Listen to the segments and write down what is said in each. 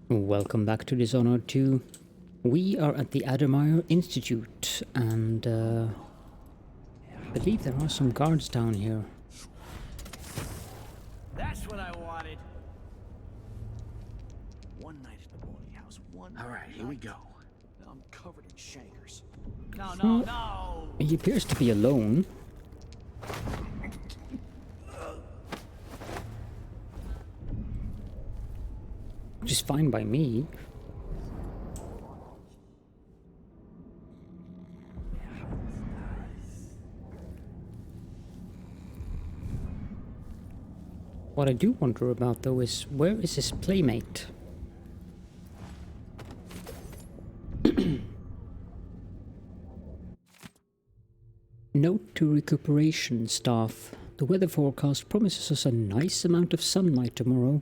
Welcome back to Dishonored 2. We are at the Addermire Institute, and I believe there are some guards down here. That's what I wanted. One night at the boarding house. All right, here we go. Now I'm covered in shankers. No. He appears to be alone. Which is fine by me. What I do wonder about, though, is where is his playmate? Note to recuperation staff. The weather forecast promises us a nice amount of sunlight tomorrow,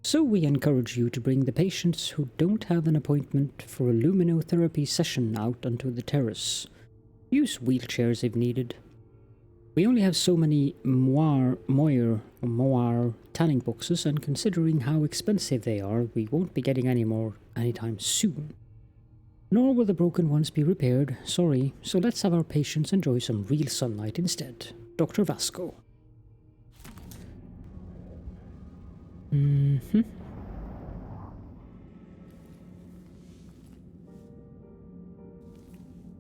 so we encourage you to bring the patients who don't have an appointment for a luminotherapy session out onto the terrace. Use wheelchairs if needed. We only have so many moire tanning boxes, and considering how expensive they are, we won't be getting any more anytime soon. Nor will the broken ones be repaired, sorry, so let's have our patients enjoy some real sunlight instead. Dr. Vasco.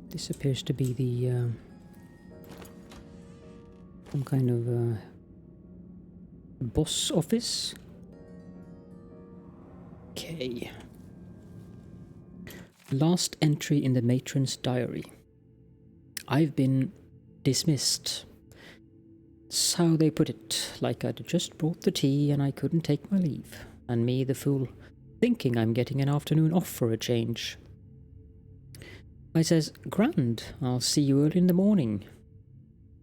This appears to be the some kind of boss office. Okay. Last entry in the matron's diary. I've been dismissed. That's how they put it, like I'd just brought the tea and I couldn't take my leave. And me, the fool, thinking I'm getting an afternoon off for a change. I says, "Grand, I'll see you early in the morning."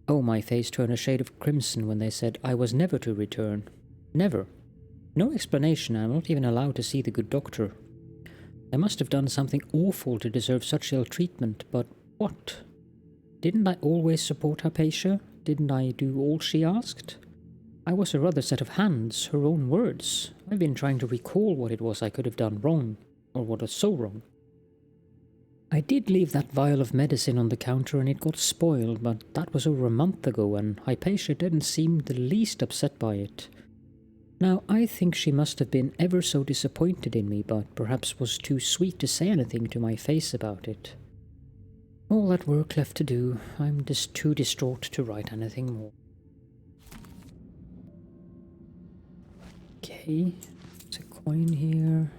Oh, my face turned a shade of crimson when they said I was never to return. Never. No explanation, I'm not even allowed to see the good doctor. I must have done something awful to deserve such ill treatment, but what? Didn't I always support Hypatia? Didn't I do all she asked? I was her other set of hands, her own words. I've been trying to recall what it was I could have done wrong, or what was so wrong. I did leave that vial of medicine on the counter and it got spoiled, but that was over a month ago and Hypatia didn't seem the least upset by it. Now, I think she must have been ever so disappointed in me, but perhaps was too sweet to say anything to my face about it. All that work left to do, I'm just too distraught to write anything more. Okay, there's a coin here.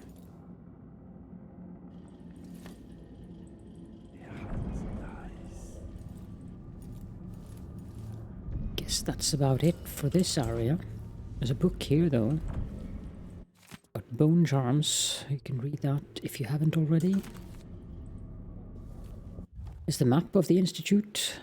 Guess that's about it for this area. There's a book here, though. Got bone charms. You can read that if you haven't already. Is the map of the Institute.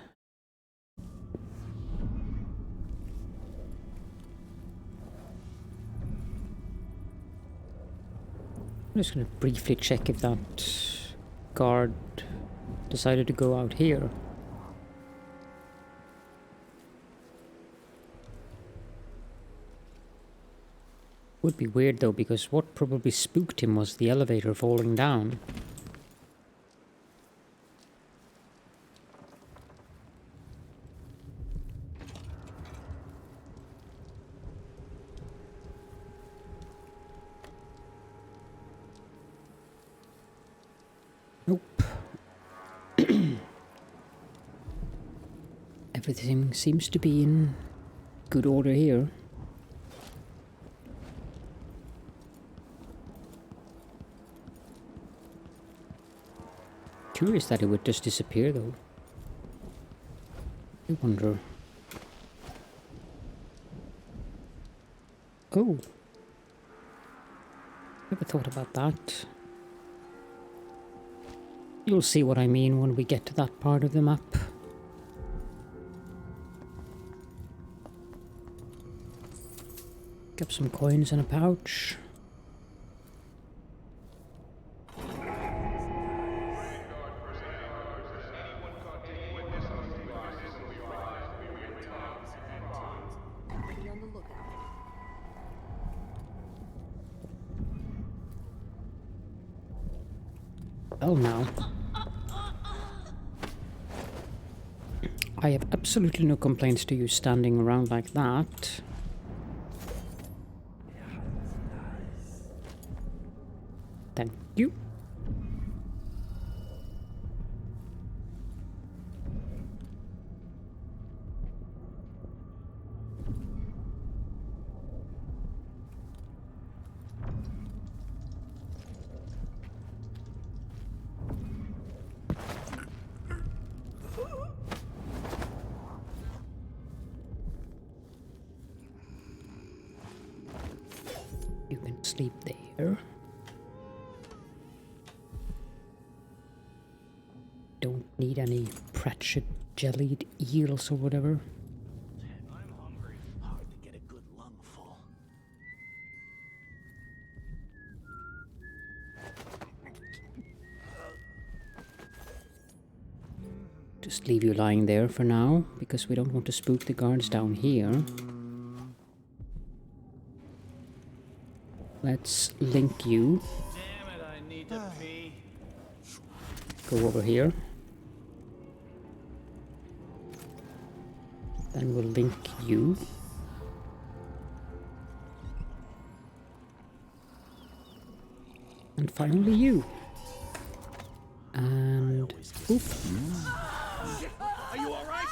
I'm just going to briefly check if that guard decided to go out here. Would be weird though, because what probably spooked him was the elevator falling down. Nope. Everything seems to be in good order here. Curious that it would just disappear though. I wonder. Oh. Never thought about that. You'll see what I mean when we get to that part of the map. Got some coins in a pouch. Well now. I have absolutely no complaints to you standing around like that. Thank you. You can sleep there. Don't need any Pratchett jellied eels or whatever. I'm hungry. Hard to get a good lungful. Just leave you lying there for now, because we don't want to spook the guards down here. Let's link you. Damn it, I need to pee. Go over here. Then we'll link you. And finally you. And oop. Are you all right?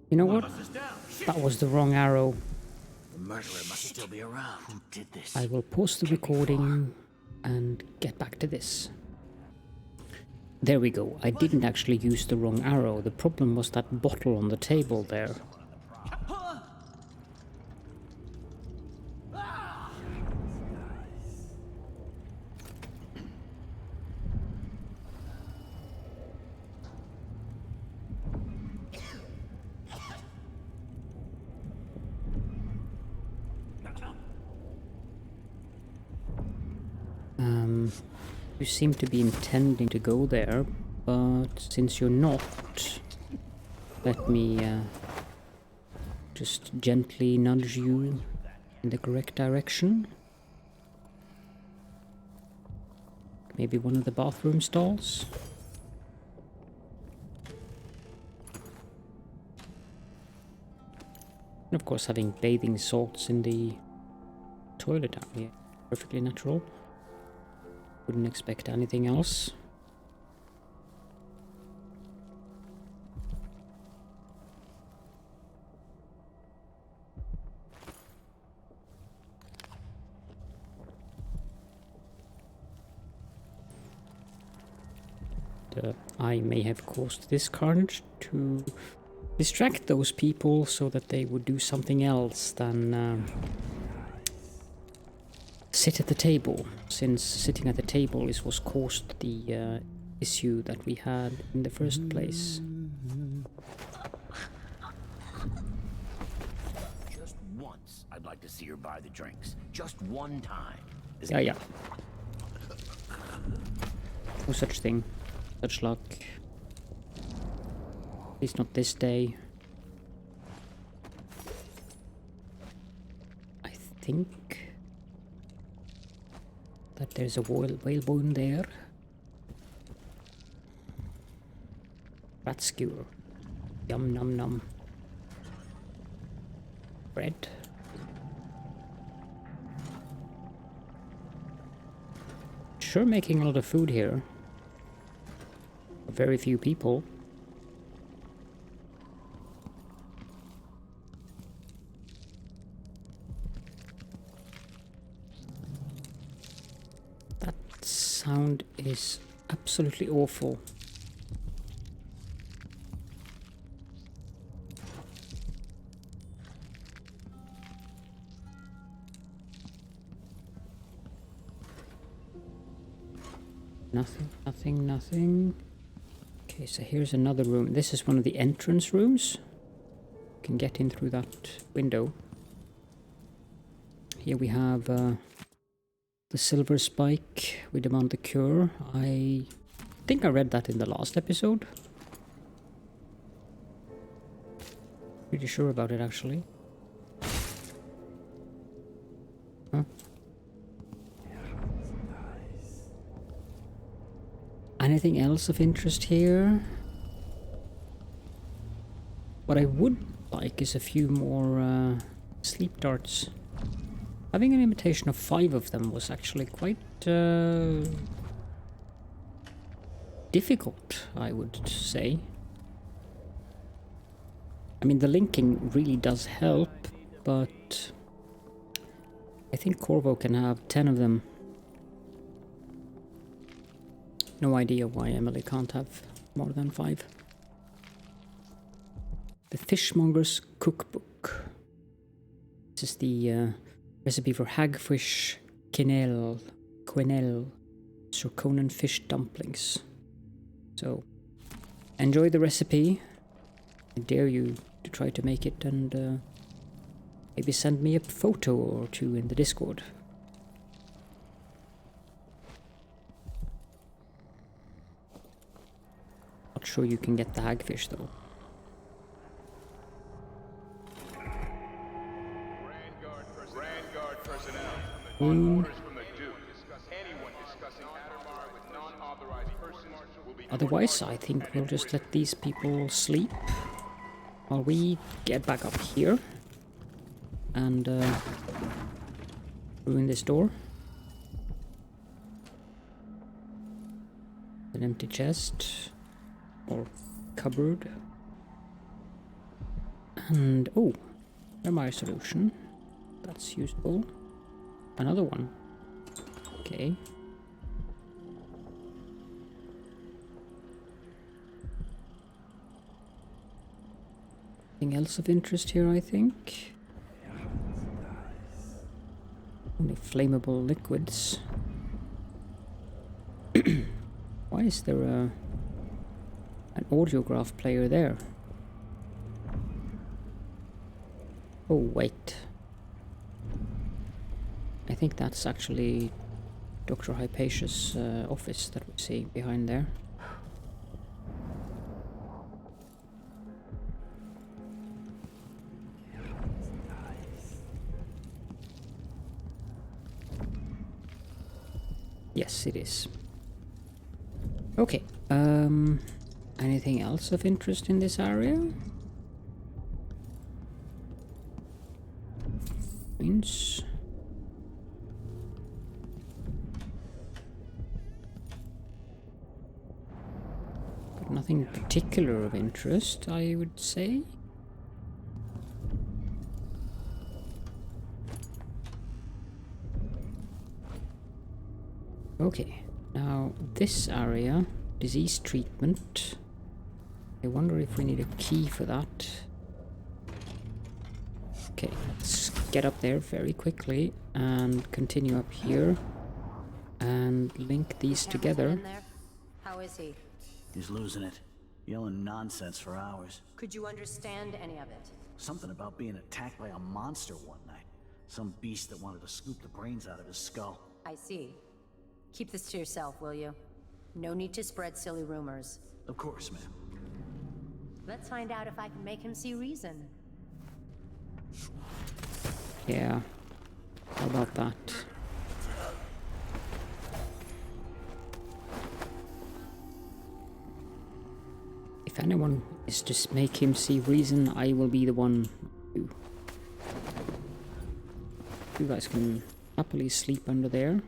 You know what? Bust us down. That was the wrong arrow. The murderer must still be around. Who did this? I will pause the recording and get back to this. There we go. I didn't actually use the wrong arrow. The problem was that bottle on the table there. You seem to be intending to go there, but since you're not, let me just gently nudge you in the correct direction. Maybe one of the bathroom stalls? And of course having bathing salts in the toilet down here, perfectly natural. Wouldn't expect anything else. I may have caused this carnage to distract those people so that they would do something else than sit at the table, since sitting at the table is what caused the issue that we had in the first place. Just once, I'd like to see her buy the drinks. Just one time. Yeah. No such thing. Such luck. At least not this day. I think that there's a whalebone there. Rat skewer. Yum num num. Bread. Sure making a lot of food here. Very few people. That sound is absolutely awful. Nothing. Okay, so here's another room. This is one of the entrance rooms. You can get in through that window. Here we have the silver spike. We demand the cure. I think I read that in the last episode. Pretty sure about it, actually. Huh? Anything else of interest here? What I would like is a few more sleep darts. Having an imitation of 5 of them was actually quite difficult, I would say. I mean, the linking really does help, but I think Corvo can have 10 of them. No idea why Emily can't have more than 5. The Fishmonger's Cookbook. This is the recipe for hagfish quenelle, Sir Conan fish dumplings. So, enjoy the recipe. I dare you to try to make it, and maybe send me a photo or 2 in the Discord. Not sure you can get the hagfish though. Vanguard personnel. Orders from the Duke. Anyone discussing Addermire with non-authorized persons will be... Otherwise, I think we'll just let these people sleep while we get back up here and ruin this door. An empty chest or cupboard. And oh, Addermire solution. That's useful. Another one. Okay. Anything else of interest here, I think? Only flammable liquids. Why is there an audiograph player there? Oh, wait. I think that's actually Dr. Hypatia's office that we see behind there. Yes, it is. Okay, anything else of interest in this area? Means but nothing particular of interest, I would say. Okay, now this area, disease treatment. I wonder if we need a key for that. Okay, let's get up there very quickly and continue up here and link these together. How is he? He's losing it. Yelling nonsense for hours. Could you understand any of it? Something about being attacked by a monster one night. Some beast that wanted to scoop the brains out of his skull. I see. Keep this to yourself, will you? No need to spread silly rumors. Of course, ma'am. Let's find out if I can make him see reason. Yeah, how about that? If anyone is to make him see reason, I will be the one who... You guys can happily sleep under there.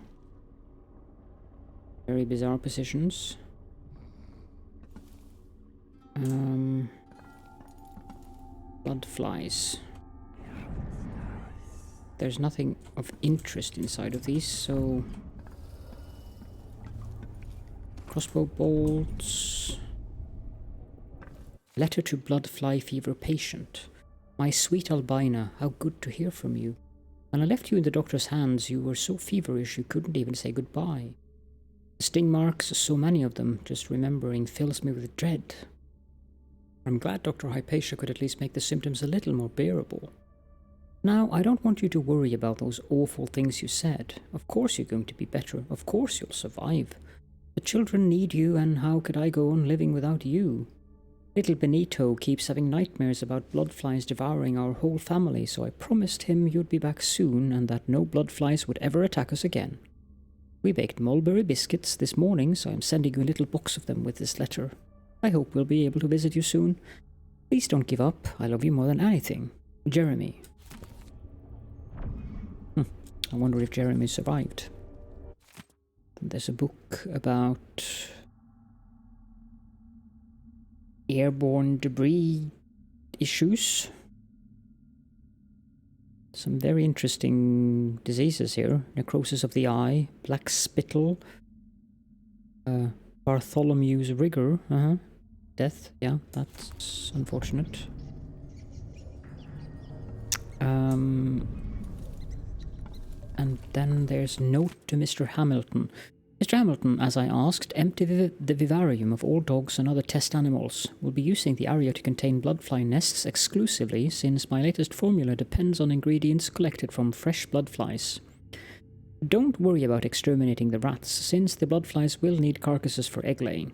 Very bizarre positions. Blood flies. There's nothing of interest inside of these, so... Crossbow bolts... Letter to blood fly fever patient. My sweet Albina, how good to hear from you. When I left you in the doctor's hands, you were so feverish you couldn't even say goodbye. The sting marks, so many of them, just remembering fills me with dread. I'm glad Dr. Hypatia could at least make the symptoms a little more bearable. Now, I don't want you to worry about those awful things you said. Of course you're going to be better. Of course you'll survive. The children need you, and how could I go on living without you? Little Benito keeps having nightmares about bloodflies devouring our whole family, so I promised him you'd be back soon and that no bloodflies would ever attack us again. We baked mulberry biscuits this morning, so I'm sending you a little box of them with this letter. I hope we'll be able to visit you soon. Please don't give up. I love you more than anything. Jeremy. I wonder if Jeremy survived. There's a book about airborne debris issues. Some very interesting diseases here. Necrosis of the eye, black spittle, Bartholomew's rigor, death, yeah, that's unfortunate. And then there's note to Mr. Hamilton. Mr. Hamilton, as I asked, empty the vivarium of all dogs and other test animals. We'll be using the area to contain bloodfly nests exclusively, since my latest formula depends on ingredients collected from fresh bloodflies. Don't worry about exterminating the rats, since the bloodflies will need carcasses for egg laying.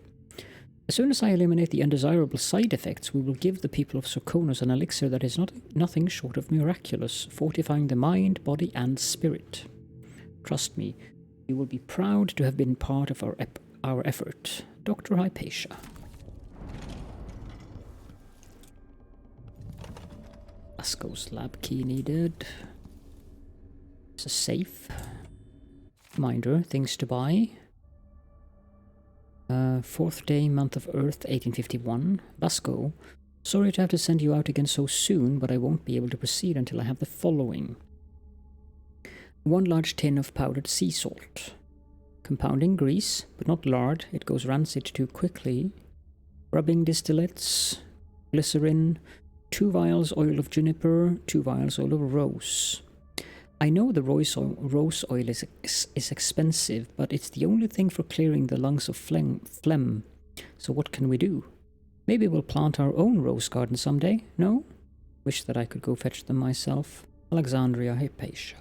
As soon as I eliminate the undesirable side effects, we will give the people of Sokonos an elixir that is nothing short of miraculous, fortifying the mind, body, and spirit. Trust me, you will be proud to have been part of our effort. Dr. Hypatia. Lasco's lab key needed. It's a safe. Reminder, things to buy. 4th day, month of Earth, 1851. Lasco, sorry to have to send you out again so soon, but I won't be able to proceed until I have the following. 1 large tin of powdered sea salt. Compounding grease, but not lard, it goes rancid too quickly. Rubbing distillates, glycerin, 2 vials oil of juniper, 2 vials oil of rose. I know the rose oil is expensive, but it's the only thing for clearing the lungs of phlegm. So what can we do? Maybe we'll plant our own rose garden someday, no? Wish that I could go fetch them myself. Alexandria Hypatia.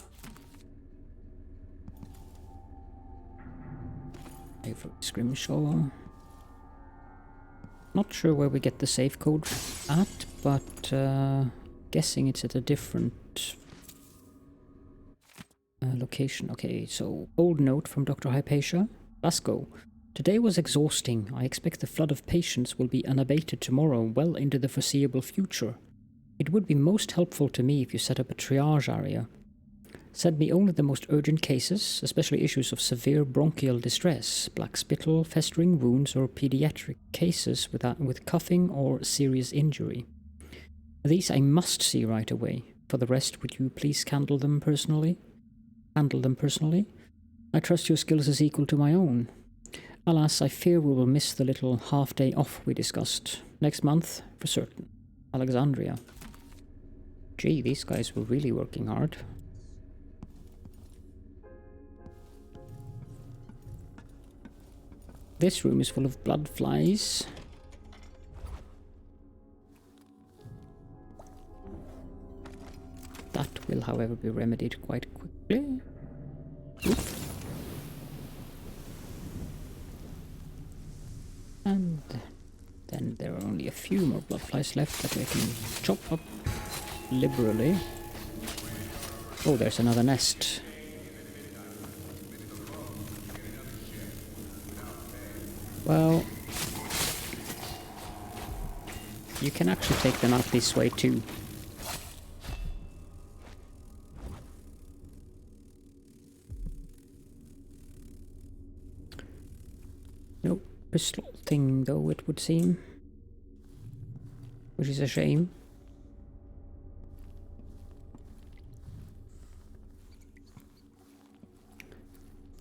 Avery Scrimshaw. Not sure where we get the safe code at, but guessing it's at a different location. Okay, so old note from Dr. Hypatia. Lasco. Today was exhausting. I expect the flood of patients will be unabated tomorrow, well into the foreseeable future. It would be most helpful to me if you set up a triage area. Send me only the most urgent cases, especially issues of severe bronchial distress, black spittle, festering wounds, or pediatric cases with coughing or serious injury. These I must see right away. For the rest, would you please handle them personally? I trust your skills is equal to my own. Alas, I fear we will miss the little half-day off we discussed. Next month, for certain. Alexandria. Gee, these guys were really working hard. This room is full of blood flies. That will, however, be remedied quite quickly. Oop. And then there are only a few more blood flies left that we can chop up liberally. Oh, there's another nest. Well, you can actually take them out this way too. No crystal thing though, it would seem. Which is a shame.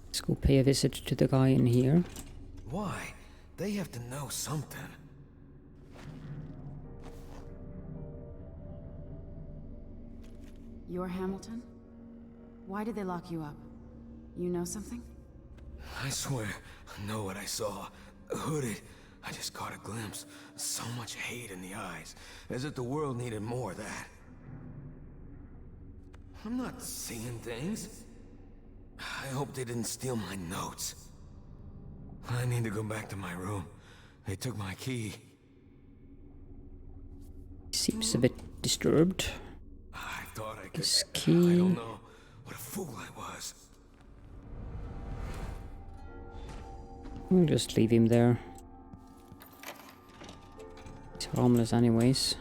Let's go pay a visit to the guy in here. Why? They have to know something. You're Hamilton? Why did they lock you up? You know something? I swear, I know what I saw. Hooded. I just caught a glimpse. So much hate in the eyes. As if the world needed more of that. I'm not seeing things. I hope they didn't steal my notes. I need to go back to my room. They took my key. Seems a bit disturbed. I thought I could... His key... I don't know. What a fool I was. We'll just leave him there. He's harmless anyways.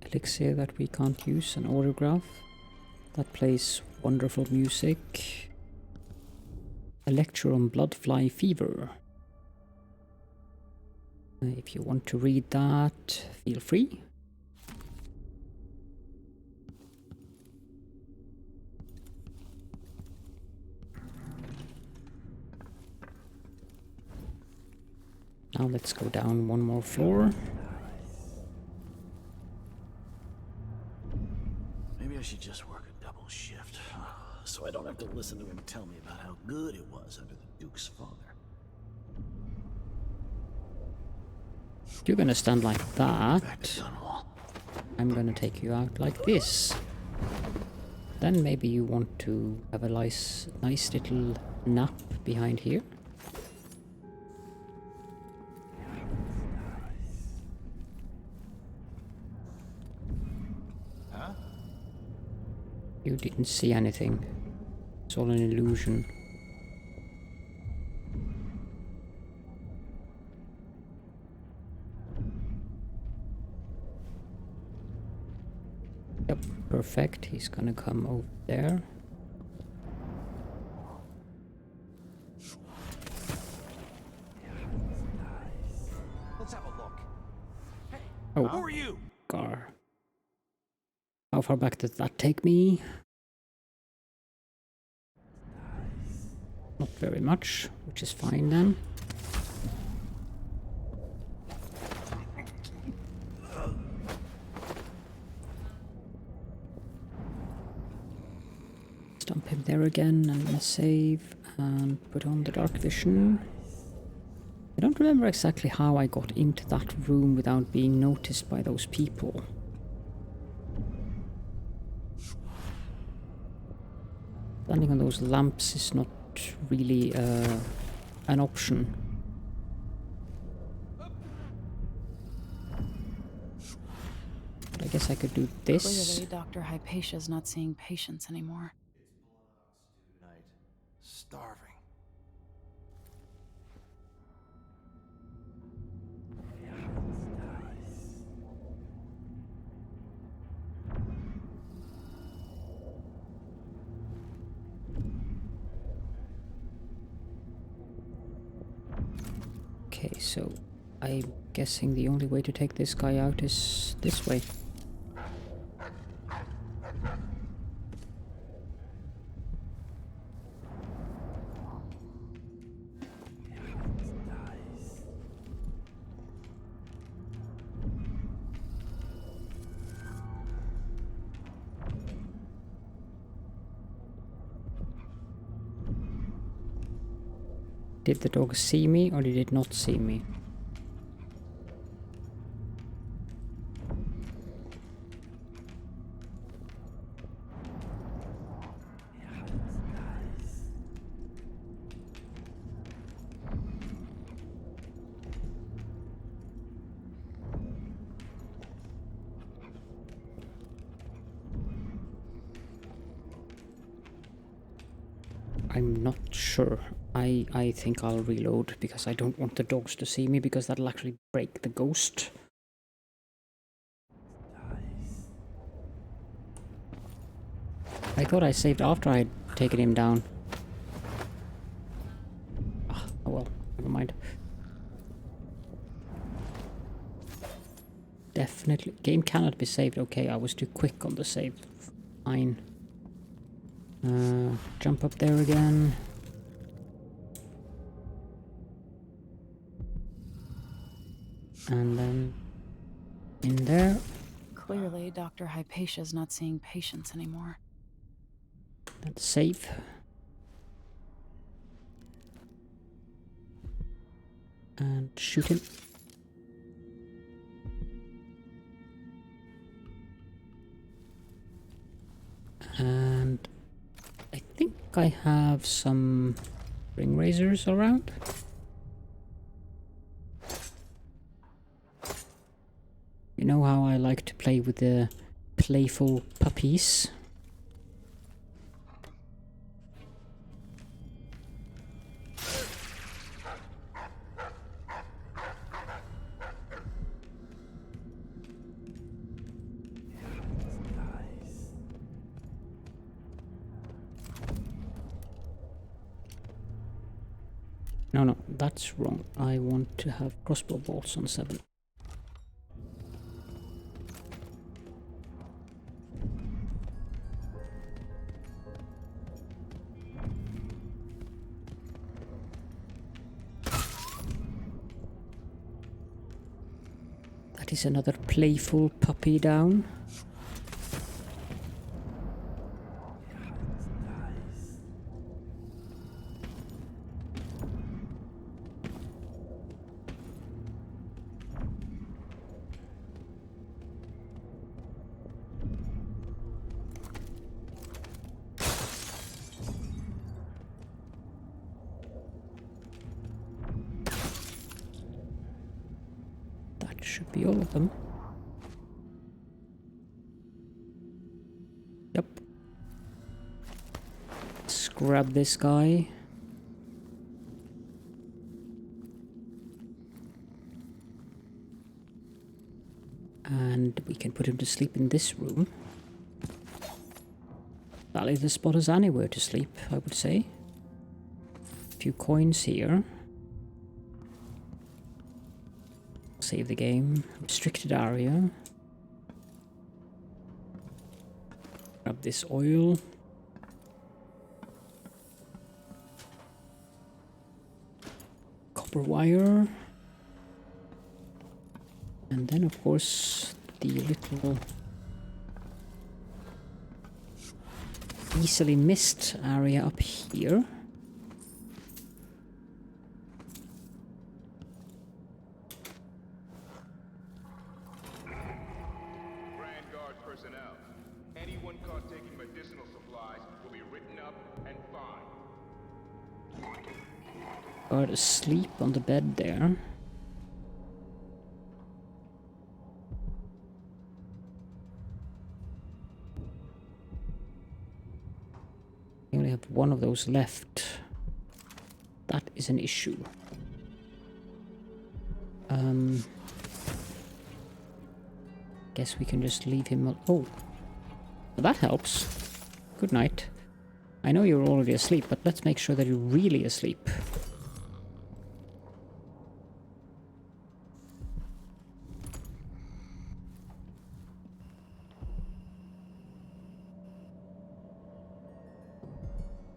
Elixir that we can't use, an autograph that plays wonderful music. A lecture on bloodfly fever. If you want to read that, feel free. Now let's go down one more floor. Maybe I should just work a double shift, so I don't have to listen to him tell me about how good it was under the Duke's father. If you're gonna stand like that, I'm gonna take you out like this. Then maybe you want to have a nice little nap behind here. You didn't see anything. It's all an illusion. Yep, perfect. He's gonna come over there. Let's have a look. Hey, Oh, who are you? Gar. How far back does that take me? Not very much, which is fine then. Stump him there again, and then save and put on the dark vision. I don't remember exactly how I got into that room without being noticed by those people. Standing on those lamps is not really an option. But I guess I could do this. Clearly, Dr. Hypatia's not seeing patients anymore. Starving. Okay, so I'm guessing the only way to take this guy out is this way. Did the dog see me or did it not see me? I'm not sure. I think I'll reload because I don't want the dogs to see me because that'll actually break the ghost. I thought I saved after I had taken him down. Oh well, never mind. Definitely. Game cannot be saved. Okay, I was too quick on the save. Fine. Jump up there again. And then in there. Clearly, Dr. Hypatia's not seeing patients anymore. That's safe. And shoot him. And I think I have some ring razors around. You know how I like to play with the playful puppies? No, that's wrong. I want to have crossbow bolts on 7. That is another playful puppy down. Should be all of them. Yep. Let's grab this guy. And we can put him to sleep in this room. Valid the spot as anywhere to sleep, I would say. A few coins here. Save the game. Restricted area. Grab this oil. Copper wire. And then of course the little easily missed area up here. Guard asleep on the bed there. We only have one of those left. That is an issue. Guess we can just leave him. Oh, well, that helps. Good night. I know you're already asleep, but let's make sure that you're really asleep.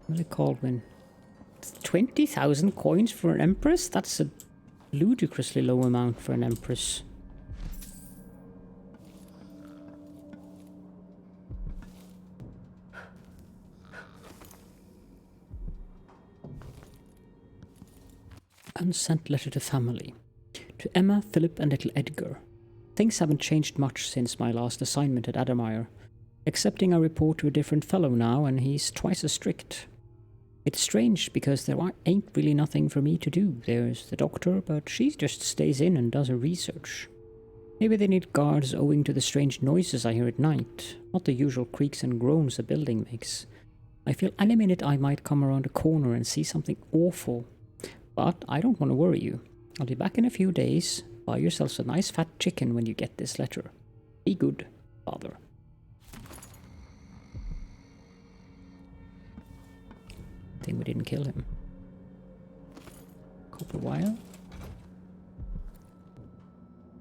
Emily Kaldwin. 20,000 coins for an Empress? That's a ludicrously low amount for an Empress. Unsent letter to family. To Emma, Philip and little Edgar. Things haven't changed much since my last assignment at Addermire. Accepting a report to a different fellow now, and he's twice as strict. It's strange because there ain't really nothing for me to do. There's the doctor, but she just stays in and does her research. Maybe they need guards owing to the strange noises I hear at night, not the usual creaks and groans a building makes. I feel any minute I might come around a corner and see something awful. But I don't want to worry you. I'll be back in a few days. Buy yourselves a nice fat chicken when you get this letter. Be good, father. We didn't kill him. Copper wire.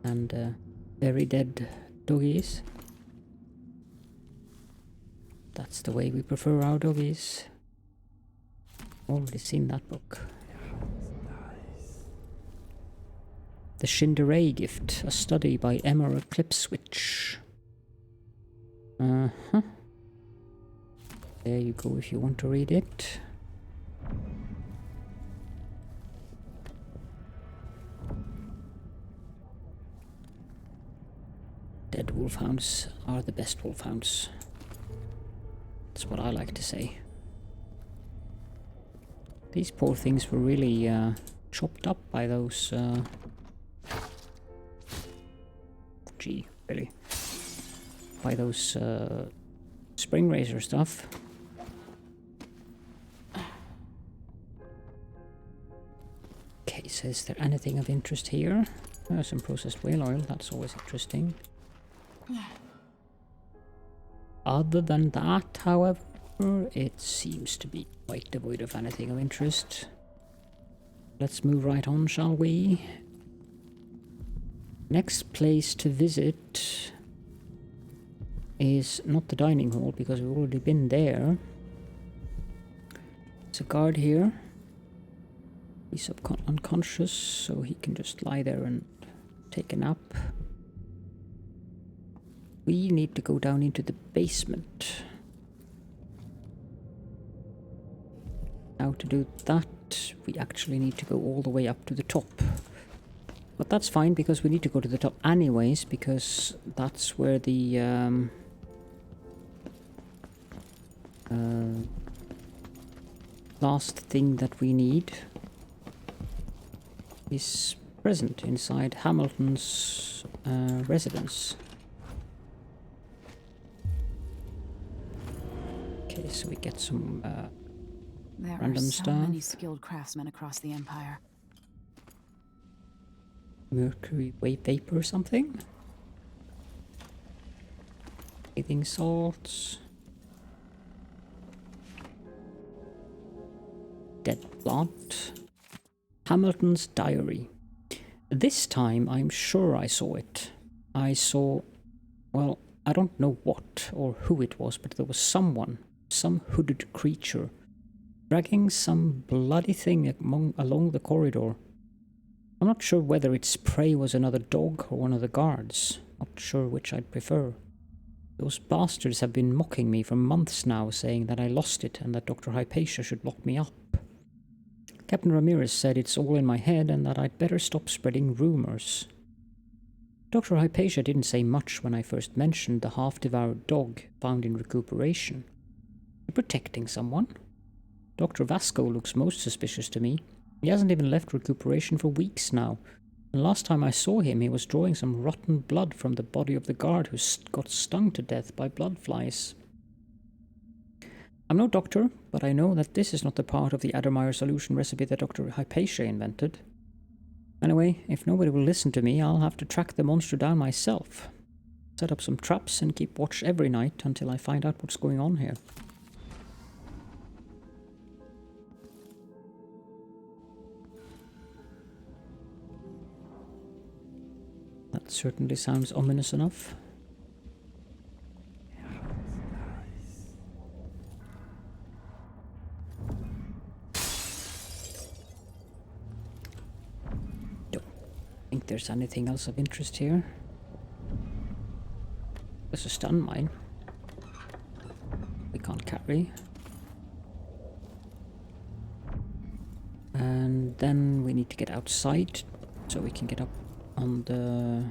And very dead doggies. That's the way we prefer our doggies. Already seen that book. The Shinderay Gift, a study by Emma Clipswitch. There you go if you want to read it. Dead wolfhounds are the best wolfhounds. That's what I like to say. These poor things were really chopped up by those energy, really. By those spring razor stuff. Okay, so is there anything of interest here? Some processed whale oil, that's always interesting. Other than that, however, it seems to be quite devoid of anything of interest. Let's move right on, shall we? Next place to visit is not the dining hall, because we've already been there. There's a guard here. He's unconscious, so he can just lie there and take a nap. We need to go down into the basement. Now to do that, we actually need to go all the way up to the top. But that's fine, because we need to go to the top anyways, because that's where the last thing that we need is present inside Hamilton's residence. Okay, so we get some There random are so stuff. many skilled craftsmen across the Empire. Mercury wave vapor or something? Bathing salts. Dead plant. Hamilton's diary. This time I'm sure I saw it. I saw, well, I don't know what or who it was, but there was someone, some hooded creature, dragging some bloody thing along the corridor. I'm not sure whether its prey was another dog or one of the guards. Not sure which I'd prefer. Those bastards have been mocking me for months now, saying that I lost it and that Dr. Hypatia should lock me up. Captain Ramirez said it's all in my head and that I'd better stop spreading rumors. Dr. Hypatia didn't say much when I first mentioned the half-devoured dog found in recuperation. You're protecting someone? Dr. Vasco looks most suspicious to me. He hasn't even left recuperation for weeks now. And last time I saw him, he was drawing some rotten blood from the body of the guard who got stung to death by blood flies. I'm no doctor, but I know that this is not the part of the Addermire solution recipe that Dr. Hypatia invented. Anyway, if nobody will listen to me, I'll have to track the monster down myself. Set up some traps and keep watch every night until I find out what's going on here. That certainly sounds ominous enough. Don't think there's anything else of interest here. There's a stun mine. We can't carry. And then we need to get outside so we can get up on the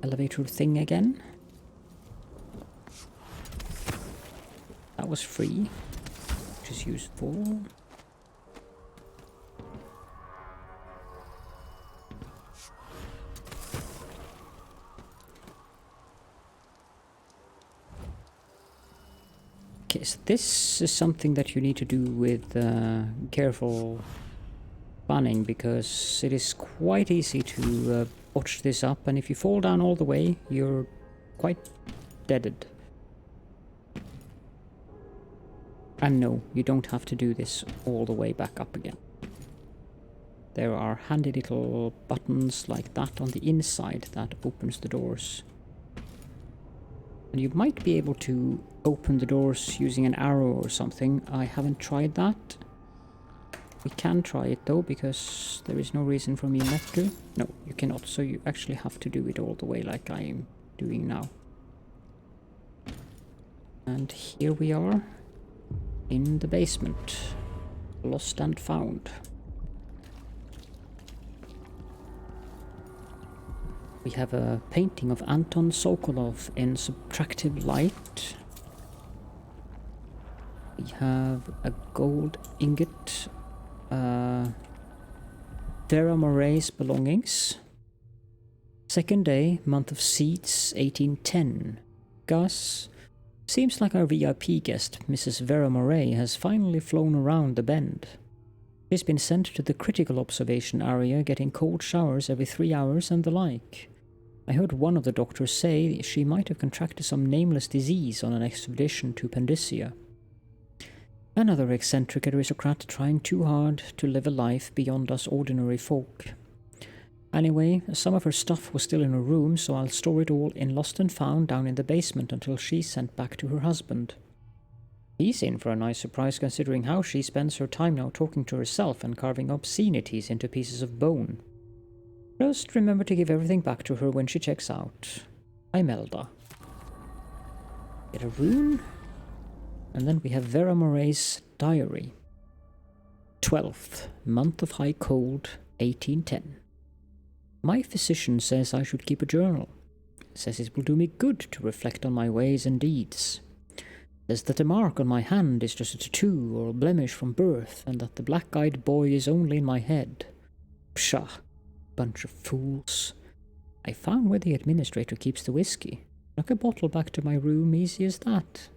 elevator thing again. That was free, which is useful. Okay, so this is something that you need to do with careful planning, because it is quite easy to botch this up, and if you fall down all the way, you're quite deaded. And no, you don't have to do this all the way back up again. There are handy little buttons like that on the inside that opens the doors. And you might be able to open the doors using an arrow or something. I haven't tried that. We can try it though, because there is no reason for me not to. No, you cannot, so you actually have to do it all the way like I am doing now. And here we are in the basement. Lost and found. We have a painting of Anton Sokolov in subtractive light. We have a gold ingot. Vera Moray's belongings. Second day, month of Seeds, 1810. Gus, seems like our VIP guest, Mrs. Vera Moray, has finally flown around the bend. She's been sent to the critical observation area, getting cold showers every 3 hours and the like. I heard one of the doctors say she might have contracted some nameless disease on an expedition to Pandysia. Another eccentric aristocrat trying too hard to live a life beyond us ordinary folk. Anyway, some of her stuff was still in her room, so I'll store it all in Lost and Found down in the basement until she's sent back to her husband. He's in for a nice surprise considering how she spends her time now talking to herself and carving obscenities into pieces of bone. Just remember to give everything back to her when she checks out. Imelda. Get a rune. And then we have Vera Moray's diary. 12th, month of high cold, 1810. My physician says I should keep a journal. Says it will do me good to reflect on my ways and deeds. Says that the mark on my hand is just a tattoo or a blemish from birth, and that the black-eyed boy is only in my head. Pshaw. Bunch of fools. I found where the administrator keeps the whiskey. Snuck a bottle back to my room, easy as that.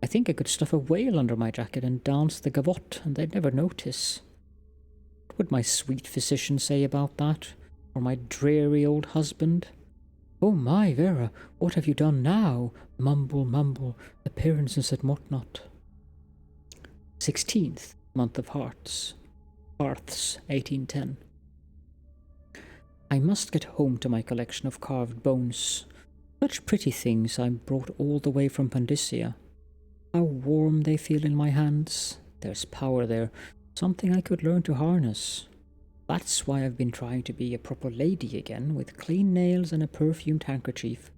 I think I could stuff a whale under my jacket and dance the gavotte, and they'd never notice. What would my sweet physician say about that? Or my dreary old husband? Oh my, Vera, what have you done now? Mumble, mumble, appearances and whatnot. 16th, month of Hearths, 1810. I must get home to my collection of carved bones. Such pretty things I brought all the way from Pandysia. How warm they feel in my hands. There's power there, something I could learn to harness. That's why I've been trying to be a proper lady again, with clean nails and a perfumed handkerchief.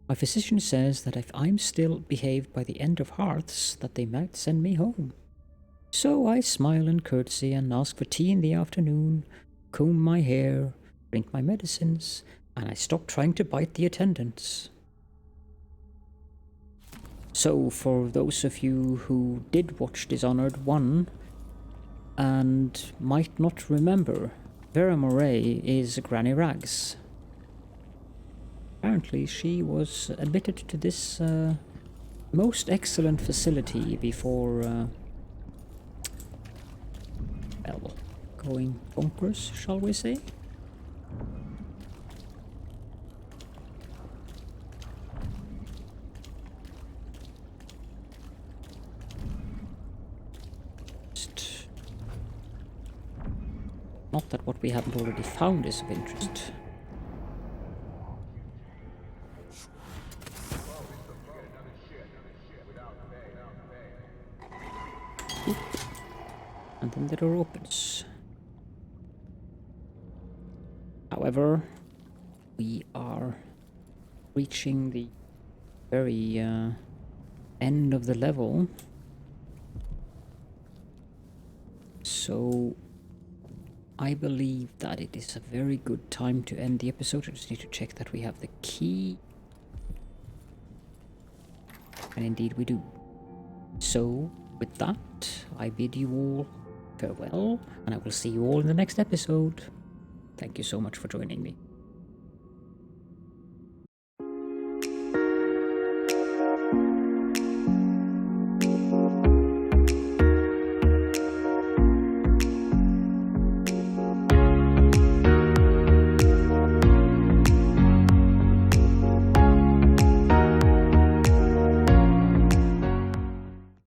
My physician says that if I'm still behaved by the end of Hearths, that they might send me home. So I smile and curtsy and ask for tea in the afternoon, comb my hair, drink my medicines, and I stop trying to bite the attendants. So, for those of you who did watch Dishonored 1, and might not remember, Vera Moray is Granny Rags. Apparently she was admitted to this most excellent facility before, well, going bonkers, shall we say? Not that what we haven't already found is of interest. Oop. And then the door opens. However, we are reaching the very end of the level. So I believe that it is a very good time to end the episode. I just need to check that we have the key. And indeed we do. So, with that, I bid you all farewell, and I will see you all in the next episode. Thank you so much for joining me.